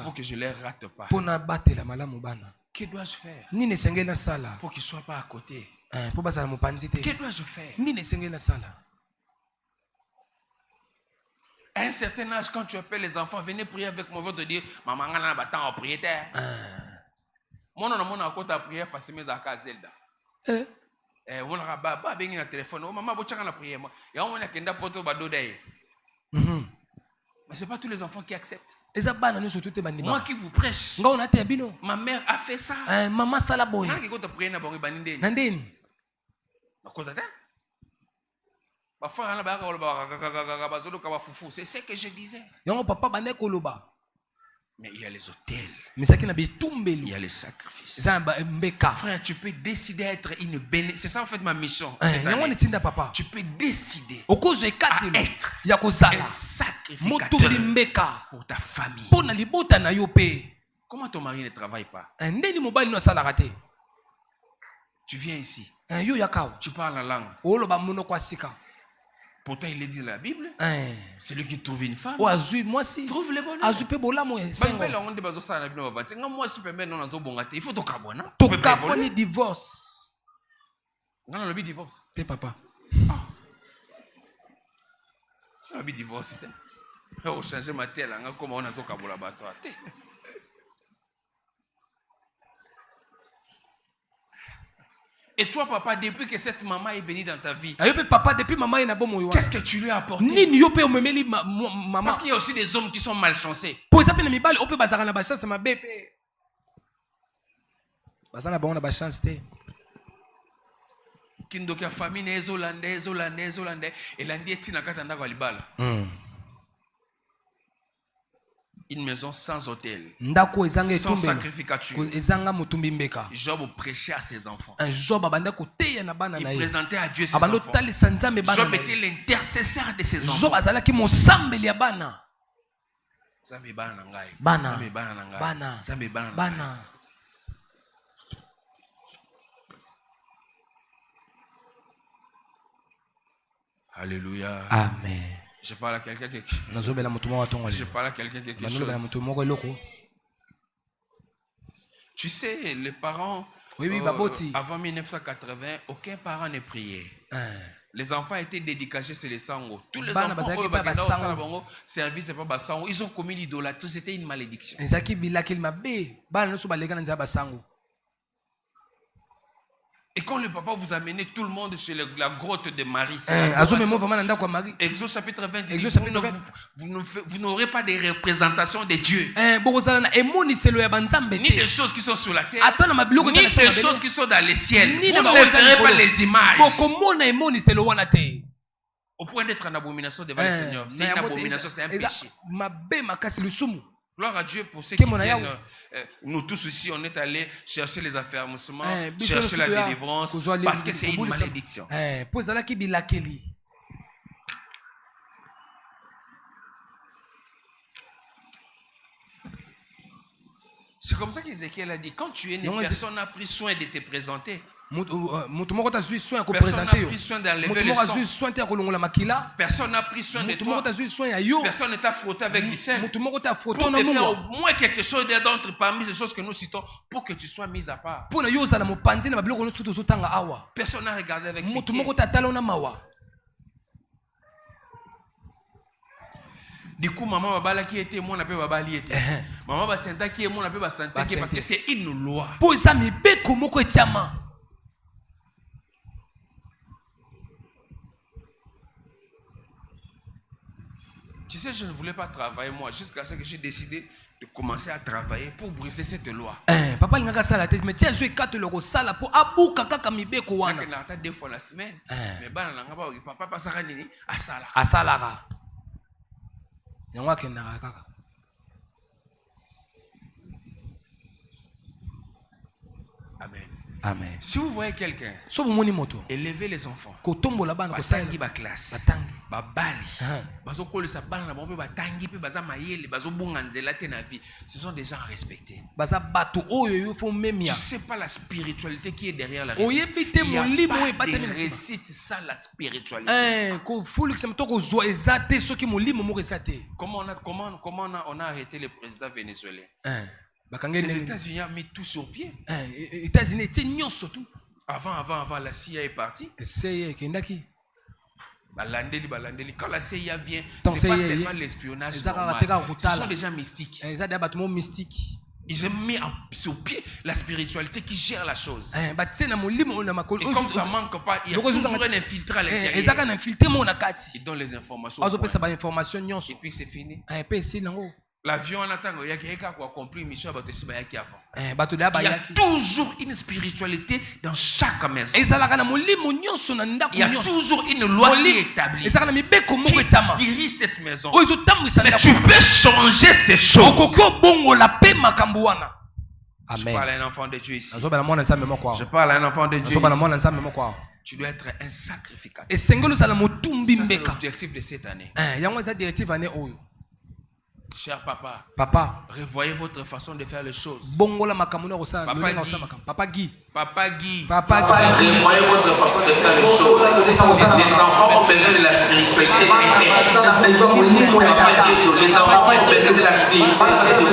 pour que je ne les rate pas? Que dois-je faire pour qu'ils ne soient pas à côté? Que dois-je faire? À un certain âge, quand tu appelles les enfants, venez prier avec moi, vont te dire, maman, on a battu en prière. Moi, on a compté à prière, facilement à Zelda. On a baba bengi na téléphone. Oh maman, bochanga na prière. Et on a kenda poto badodeye. Mais c'est pas tous les enfants qui acceptent. Moi qui vous prêche, ma mère a fait ça. Maman salaboy. C'est ce que je disais. Mais il y a les hôtels. Il y a les sacrifices. Frère, tu peux décider d'être une bénédiction. C'est ça en fait ma mission. Tu peux décider à être un sacrificateur pour ta famille. Comment ton mari ne travaille pas? Tu viens ici. Tu parles la langue. Pourtant, il est dit dans la Bible, celui qui trouve une femme trouve le bonheur. Il faut que tu divorce. Non, le divorce. T'es papa. Le divorce. On change ma tête. Comment on a zo kabola bato. Et toi, papa, depuis que cette maman est venue dans ta vie, qu'est-ce que tu lui as apporté? Parce qu'il y a aussi des hommes qui sont malchancés. Kindoka famille nézolandais, et l'andi est tinakata ndako alibala. Une maison sans autel, ndako ezanga sans etumbelo sacrificature. ezanga motumbi mbeka. Job prêchait à ses enfants. Un Job abanda koteya na bana Il na ye. présentait à Dieu ses Abando enfants. talisa nzambe bana Job na était ye. l'intercesseur de ses Job enfants. azalaki mosambeli ya bana. Nzambe bana na ngai. Bana. Nzambe bana na ngai. Bana. Nzambe bana na ngai. Bana. Alléluia. Amen. Je parle à quelqu'un qui... Nazobela mutu moko atonga Je le. parle à quelqu'un quelque Banobela chose. mutu moko eloko. Tu sais, les parents, Oui, baboti. avant 1980, aucun parent ne priait. Les enfants étaient dédicacés sur les sango. Tous les Bana enfants bazalaki oyo pa bakenda basango. kosala bango service c'est pas basango. Ils ont commis l'idolâtrie, c'était une malédiction. Ezaki bilaki mabe. Bana noso baleka na nzaba basango. Et quand le papa vous amenait tout le monde sur la grotte de Marie, Azomemo vraiment na ndako ya Marie. Exode chapitre 20, dit, Exode chapitre 20. vous n'aurez pas de représentation de Dieu. Bokozala na emoniselo ya banzambe Ni des te. choses qui sont sur la terre, Ata na mabiloko ni ezala des sama choses qui sont dans les ciels. Ni Vous na ne maoza verrez pas likolo. les images. Bokomona emoniselo wana te. Au point d'être en abomination devant le Seigneur. C'est une abomination, c'est un péché. Mabe makasi lusumu. Gloire à Dieu pour ceux Que qui mon viennent. ayaou. Nous tous ici, on est allés chercher les affermissements, Biso chercher la losuto ya délivrance, kozwa parce que c'est une kobulisa. malédiction. Po ezalaki bilakeli. C'est comme ça qu'Ézéchiel a dit, quand tu es né, Non, personne n'a pris soin de te présenter. Mutu moko tazwi soin ya Personne n'a kopresente yo. pris soin d'enlever Mutu le moko sang. azwi soin te ya kolongola makila. Personne n'a pris soin de Mutu moko toi. tazwi soin ya yo. Personne ne t'a frotté avec du sel. Mutu moko ta Pour foto te na faire au mungu. moins quelque chose d'autre parmi ces choses que nous citons, pour que tu sois mis à part. Pona yo ozala mopanzi na babiloko nyonso tozotanga awa. Personne n'a regardé avec Mutu pitié. moko tatala na mawa. Du coup, maman babala qui était, moi on appelle babali était. Maman basenta qui est, moi on appelle basenta qui est, parce que c'est une loi. Po eza mibeko moko etiama. Tu sais, je ne voulais pas travailler moi, jusqu'à ce que j'ai décidé de commencer à travailler pour briser cette loi. Papa lingaka sala te, mais tia zo ekatelo ko sala po abuka kaka mibeko wana. On attend 2 fois la semaine. Mais bana nanga ba papa pasaka nini asala. Asalaka. Yango akendaka kaka. Amen. Amen. Si vous voyez quelqu'un, So bomoni moto. élevez les enfants. Kotombola bana ko sala. Batangi ba classe. Batangi. Babali. Bazo kolisa bana na bombe batangi pe baza mayele, bazo bunga nzela te na vie. Ce sont des gens respectés. Baza bato oyo yo fo memia. Tu sais pas la spiritualité qui est derrière la Oyebi réussite. te Il y a molimo oyo pas ebatami de na sima. réussite sans la spiritualité. Ko fulukisa mtoko zwa ezate soki molimo moko ezate. Comment on a arrêté le président vénézuélien? Bakangé Les États-Unis ont mis tout sur pied. États-Unis étaient nyonso tout. Avant, la CIA est partie. Essayez kendaki. Balandeli. Quand la CIA vient, Donc, c'est pas CIA, seulement l'espionnage Ezaka normal. bateka Ce kutala. sont des gens mystiques. Ezade batmo mystique. Ils ont mis sur pied la spiritualité qui gère la chose. Batie na molimo na makolo. Et comme ça ne manque pas, il y a toujours un infiltré à l'intérieur. Ezaka na infiltré mo na kati. Il donne les informations. Azo au point. pesa ba information nyonso. Et puis c'est fini. Pe si nango. L'avion en attendant, il y a quelqu'un qui a compris mission avant. Bato da ba Il y a yaki. toujours une spiritualité dans chaque maison. Ezalaka na molimo nyonso na ndako Il y a nyonso. toujours une loi qui est établie. Ezaka na mibeko moko etama. Qui dirige cette maison. Oyo tambisa Mais ndako. tu peux changer ces choses. Okoko bongo la pe makambo wana. Je parle à un enfant de Dieu ici. Azobala mwana nsambe moko. Je parle à un enfant de Dieu Azobala ici. mwana nsambe moko. Tu dois être un sacrificateur. Esengelo sala motumbi Ça, c'est mbeka. l'objectif de cette année. Yango eza directive ane oyo. Cher papa, Papa, revoyez votre façon de faire les choses. bongola makambo na kosala. Papa Lolenga Guy. kosala makambo. Papa Guy. Papa Guy, Papa Guy. revoyez votre façon de faire les choses. Les enfants ont besoin de la spiritualité. Les enfants ont besoin de la spiritualité. Papa,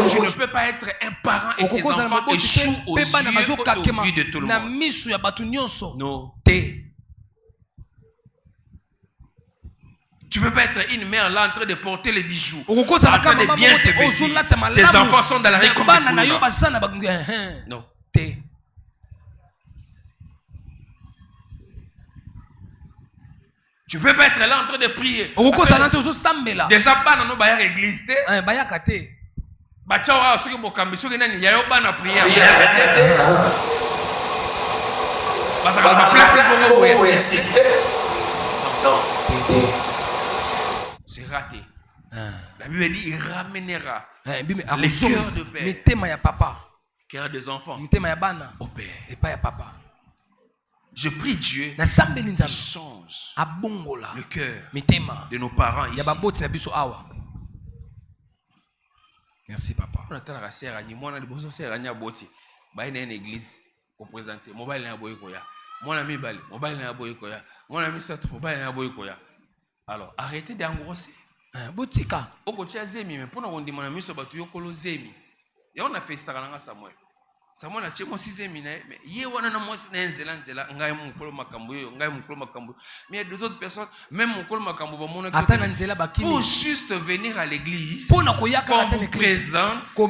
tu ne peux pas être un parent et tes enfants échouent aux yeux de tout le na monde. misu ya batu nyonso. Non. Te. Tu ne peux pas être une mère là en train de porter les bijoux. En En train de bien se vêtir. Tes enfants sont dans la rue comme des poules. Non. Te. Tu ne peux pas être là en train de prier. Déjà pas dans nos bailleurs église. bayaka te. Bachawa soki bokambi soki nani yayo bana prière. Bazaka na place bongo boye. Non. C'est raté. La Bible dit il ramènera les cœurs de père, cœur des enfants au père. Et pas à papa. Je prie Dieu qui change le cœur de nos parents ici. Merci papa. On attend la sœur Annie, moi on a des bons sœurs Annie à Boti. Bah il y a une église pour présenter. Mobile n'a boy koya. Mon ami Bali, mobile n'a boy koya. Mon ami Sato, mobile n'a boy koya. Alors arrêtez d'engrosser. Botika. Oko tia zemi mais pour nous on demande mieux sur batu yokolo zemi. Et on a fait ça dans Samuel. Samuel a tché mon sixième mais yé wana na mo nzela ngai mon kolo makambo yo ngai mon kolo makambo. Mais il y a deux autres personnes même mon kolo makambo ba mona pour juste venir à l'église. Pour nous présente. Vous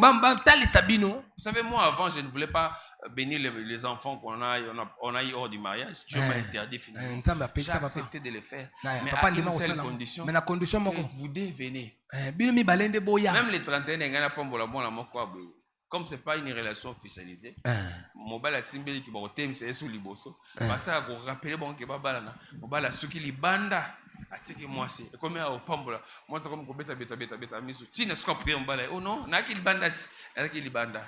savez moi avant je ne voulais pas bénir les enfants qu'on a eu hors du mariage. Dieu m'a interdit finalement. J'ai accepté de le faire. Mais à une seule condition. Que vous devenez. Même les 31 n'engana pas pour la bonne amour quoi. Comme ce n'est pas une relation officialisée, mobile a timbé qui va au thème c'est sous liboso. Parce que vous rappelez bon que baba na mobile a ceux qui libanda atiki moi c'est comme au pambola moi c'est comme beta miso tina ce qu'on prie mobile oh non na qui libanda na qui libanda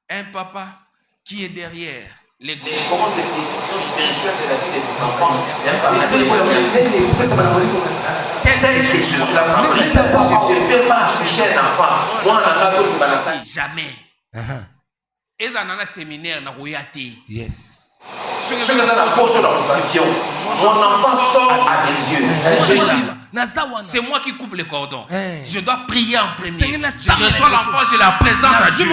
un papa qui est derrière les commandes de décision spirituelle de la vie des enfants c'est un papa je ne peux pas afficher un enfant moi on jamais. Et ça dans un séminaire na royauté. Yes. Ce que dans la porte de la confusion, mon enfant sort à ses yeux. C'est moi qui coupe les cordons. Je dois prier en premier. Je reçois l'enfant, je la présente à Dieu.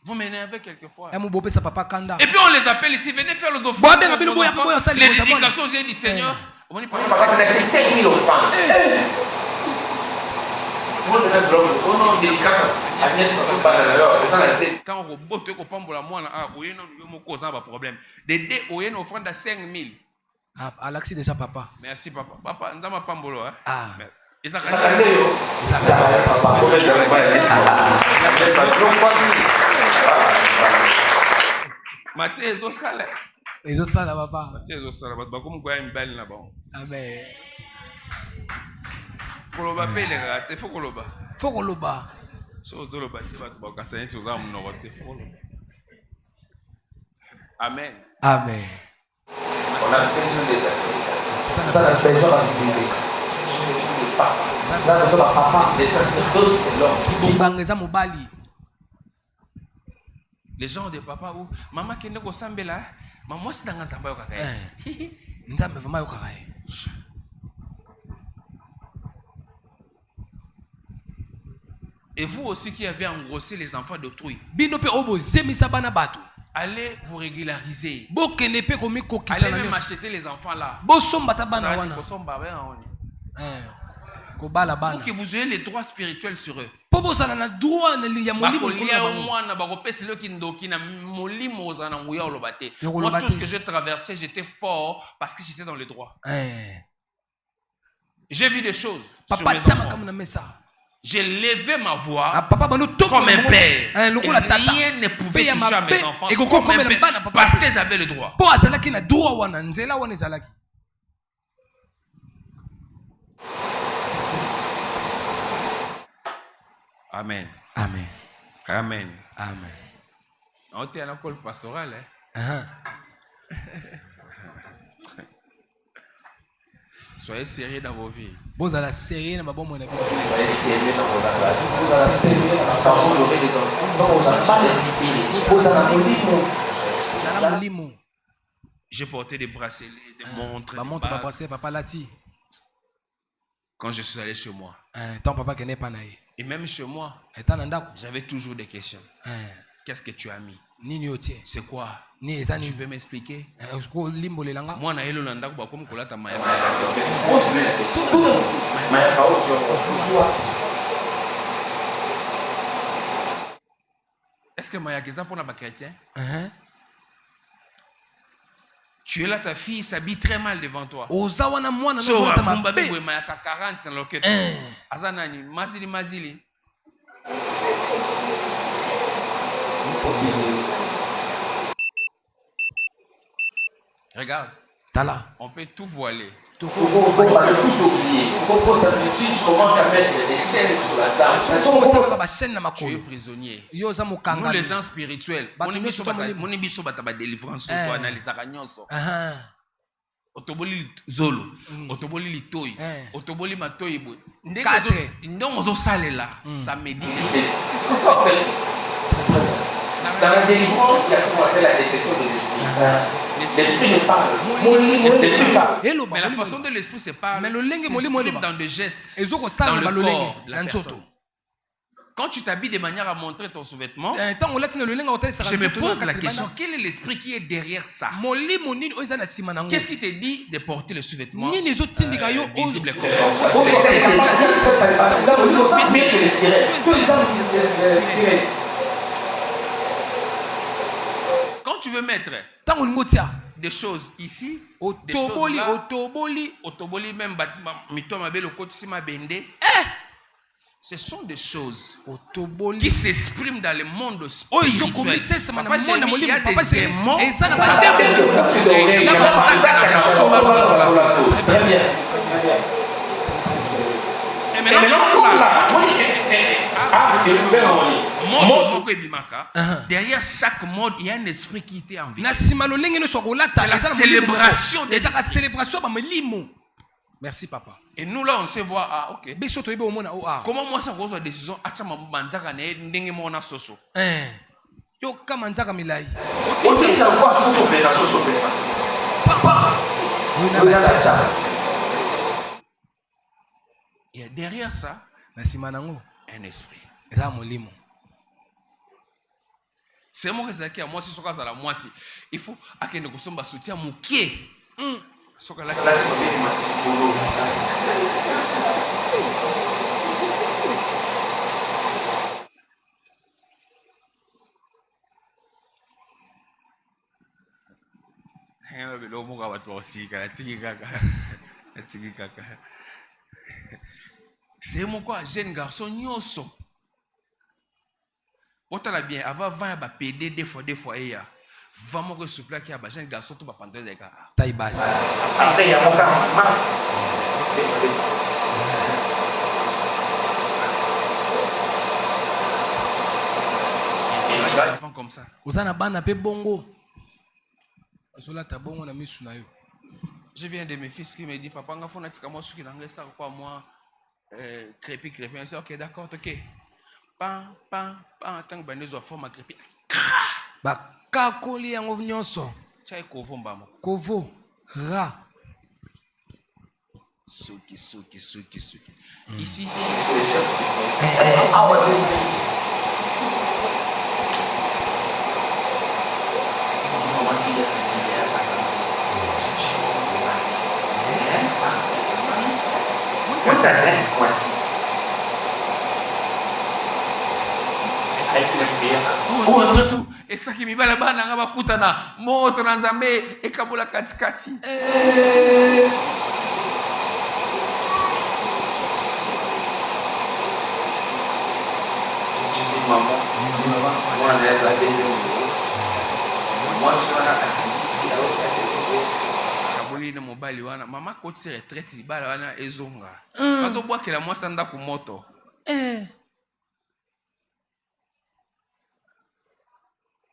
Vous m'énervez quelquefois. Et puis on les appelle ici, venez faire les offrandes. L'éducation, j'ai dit Seigneur. C'est 5 000 offrandes. Quand on robote au pambola moi na oyeno mo cause un problème. Dédé oyeno offrande à 5 000. Ah, Alexis déjà papa. Merci papa. Papa ndama pambolo hein. Ah. Ils ont Maté ezo sala. Ezo sala papa. Maté ezo sala ba comme quoi une belle là bon. Amen. Koloba pele rate faut koloba. Faut koloba. So zoloba ti ba to ka sente uza mu no te faut koloba. Amen. Amen. On a besoin des les gens de papa ou maman qui ne ko sambela maman c'est dans nzamba yo kaka nzamba vraiment yo kaka. Et vous aussi qui avez engrossé les enfants d'autrui, allez vous régulariser. Allez même acheter les enfants là. Pour que vous ayez les droits spirituels sur eux. Moi, tout ce que j'ai traversé, j'étais fort parce que j'étais dans le droit. J'ai vu des choses sur mes enfants. J'ai levé ma voix comme un père. Et rien ne pouvait toucher à mes enfants comme un père parce que j'avais le droit. Amen. Amen. Amen. Amen. On était à l'école pastorale. Soyez sérieux dans vos vies. Vous allez sérieux dans vos vies. Soyez sérieux dans vos affaires. Vous allez sérieux quand vous aurez des enfants. Vous n'avez pas d'esprit. Vous allez j'ai porté des bracelets, des montres, des bagues. Quand je suis allé chez moi. Et même chez moi, j'avais toujours des questions. Qu'est-ce que tu as mis? C'est quoi? Tu peux m'expliquer? Moi, est-ce que Maya Geza pour la chrétien? Tu es là, ta fille s'habille très mal devant toi. Regarde. Tala. On peut tout voiler. Tout oublier. Si tu commences à mettre des chaînes sur la table, Tu es prisonnier. Yo za Nous mukanga. les gens spirituels, Bato mon nyonso ba molimo. biso bata ba délivrance to analyser nyonso. Ah. Otoboli zolo, otoboli litoi, otoboli matoi boy. Quatre. Ndongo zo salela, ça me dit. c'est ça en fait. Dans la délivrance, il y a ce qu'on appelle la détection de l'esprit. L'esprit ne parle. L'esprit parle. Mais la façon dont l'esprit se parle, Mais le lenge molimo s'exprime dans des gestes, Ezo ko dans sala le ba corps lolenge de la na nzoto. personne. Quand tu t'habilles de manière à montrer ton sous-vêtement, Tant olati na lolenga hotel sara. je me pose la question, quel est l'esprit qui est derrière ça? Molimo nini oza na sima nango. Qu'est-ce qui te dit de porter le sous-vêtement Nini ezo tindika yo visible comme Ça, ça? Quand tu veux mettre Tant olingo tia. des choses ici, des choses Otoboli, là, otoboli. otoboli même mito mabelo kotisima bende, ce sont des choses Otoboli. qui s'expriment dans le monde Oh, ils ont spirituel. comité ça Papa mana mona Jérémie, il y a molimo. Papa des Jérémie. démons. Et ça na ba Très bien. Et Mais maintenant, derrière chaque mode, il y a un esprit qui était en vie. na sima lolenge no sokolata. C'est la célébration des des la célébration ba molimo. Merci papa. Et nous là, on sait voir, ah ok. Biso to ibe omona o ah. Comment moi ça cause la décision, acha mabanzaka na ndenge mona soso. Yo kama nzaka milai. on dit ça quoi sur la chose Et derrière ça, Na sima nango. un esprit. Eza molimo. C'est moi qui dis à moi si soka za la moi si il faut akende kosomba soutien mukie. Soka la c'est mon quoi, jeune garçon nyoso. Otala bien, avant 20 ba PD des fois et ya. Vraiment que souple qui a ba jeune garçon tout ba pantalon des gars. Taille basse. Après il y a mon cas. Des enfants comme ça. Ozana bana pe bongo. Azola ta bongo na misu na yo. Je viens de mes fils qui me dit papa nga fona tika moi suki na ngesa quoi moi crépi. Je dis OK d'accord, OK. Pan tant que zo forme crépi. Ba kakoli yango nyonso. Chai kovo mbamo. Kovo ra. Suki. Ici voici. et ça qui mibala bana nga bakutana moto na nzambe ekabola katikati. Kaboli na mobali wana mama koti retraite libala wana ezonga. Bazobwakela mwasi ndako moto.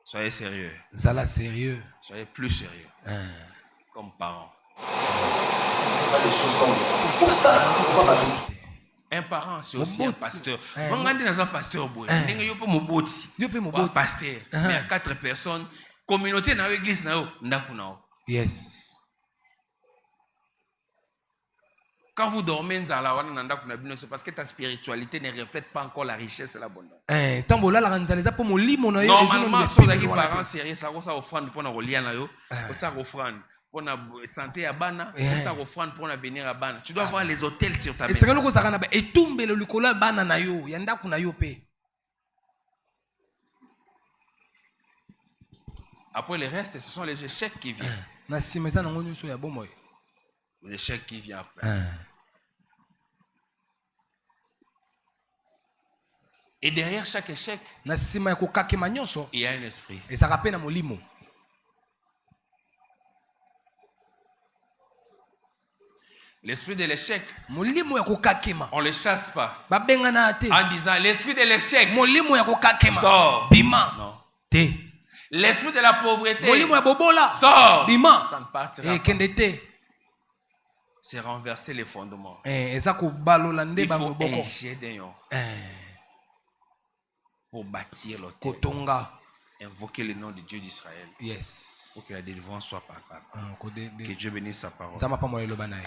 Soyez sérieux. Zala sérieux. Soyez plus sérieux. Comme parents. Un parent, c'est aussi un pasteur. On a dit dans un pasteur, il y a un pasteur. Il y a 4 personnes. Communauté dans l'église, yes. Quand vous dormez, c'est parce que ta spiritualité ne reflète pas encore la richesse et l'abondance. Normalement, si vous avez des parents sérieux, ça va offrande pour nous relier, ça va offrande pour la santé à Bana, ça va offrande pour venir à Bana. Tu dois avoir les hôtels sur ta maison. Après le reste, ce sont les échecs qui viennent. Les échecs qui viennent après. Et derrière chaque échec, il y a un esprit. L'esprit de l'échec, molimo ya kokakema on ne le chasse pas. babengana te En disant, l'esprit de l'échec, molimo ya kokakema sort. bima Non. te L'esprit de la pauvreté, molimo ya bobola sort. bima Ça ne partira pas. ekende te C'est renverser les fondements. eza kobalola nde Il faut bamoboko un jet d'ailleurs pour bâtir l'autel. kotonga Invoquer le nom de Dieu d'Israël yes pour que la délivrance soit palpable. kode Que Dieu bénisse sa parole. nzambe apambola eloba na ye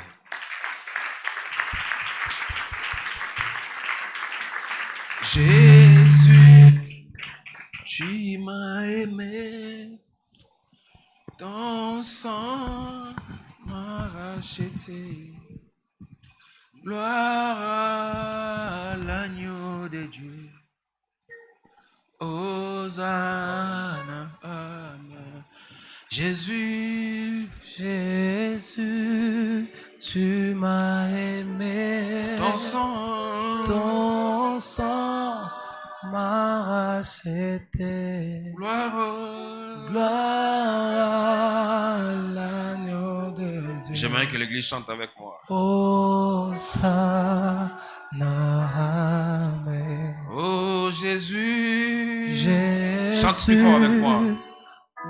Jésus, tu m'as aimé, ton sang m'a racheté. Gloire à l'agneau de Dieu. Hosanna, amen. Jésus, Jésus, tu m'as aimé. ton sang m'a racheté. gloire. Gloire à l'agneau de Dieu. J'aimerais que l'église chante avec moi. Hosanna, amen. Oh Jésus, Jésus, chante plus fort avec moi.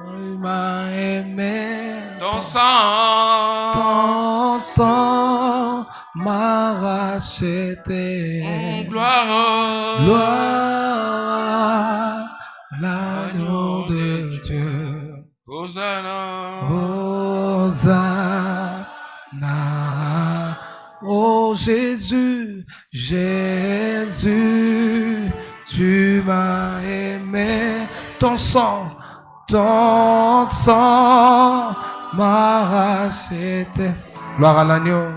Tu m'as aimé. Ton sang, Ton sang m'a racheté. gloire. Gloire à l'agneau de Dieu. Hosanna. Hosanna. Oh Jésus, Jésus, tu m'as aimé. Ton sang m'a racheté. Gloire à l'agneau.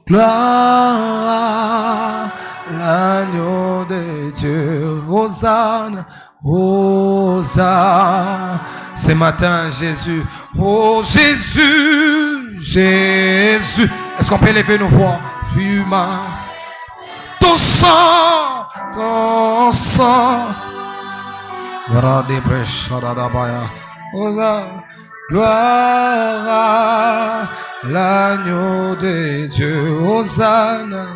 Gloire à l'agneau de Dieu. Hosanna, Hosanna. Ce matin, Jésus. Oh Jésus, Jésus. Est-ce qu'on peut élever nos voix? Tu m'as. Ton sang. Gloire à l'agneau de Dieu. Hosanna,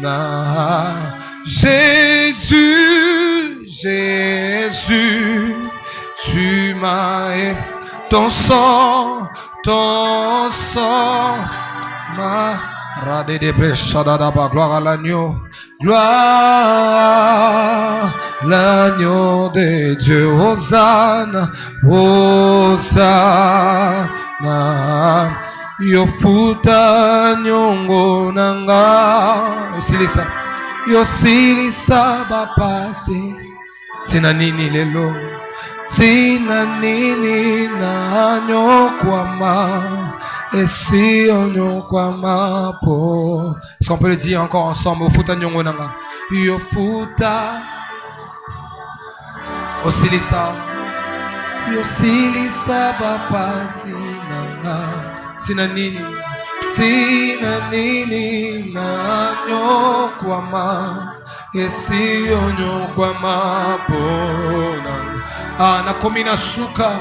Hosanna. Jésus, Jésus, tu m'as aimé. Ton sang m'a radé des brèches. Gloire à l'agneau. Gloire, l'agneau de Dieu. Hosanna, Hosanna. Yofuta nyongo nanga. Yosilisa bapasi. Tina nini lelo. Tina nini na nyokwama. Est-ce qu'on peut le dire encore ensemble? Yofuta nyongo nanga. Yofuta Osilisa bapasi nanga. Tina nini na nyokwama. Esi onyokwama ponanga. Nakomi na suka.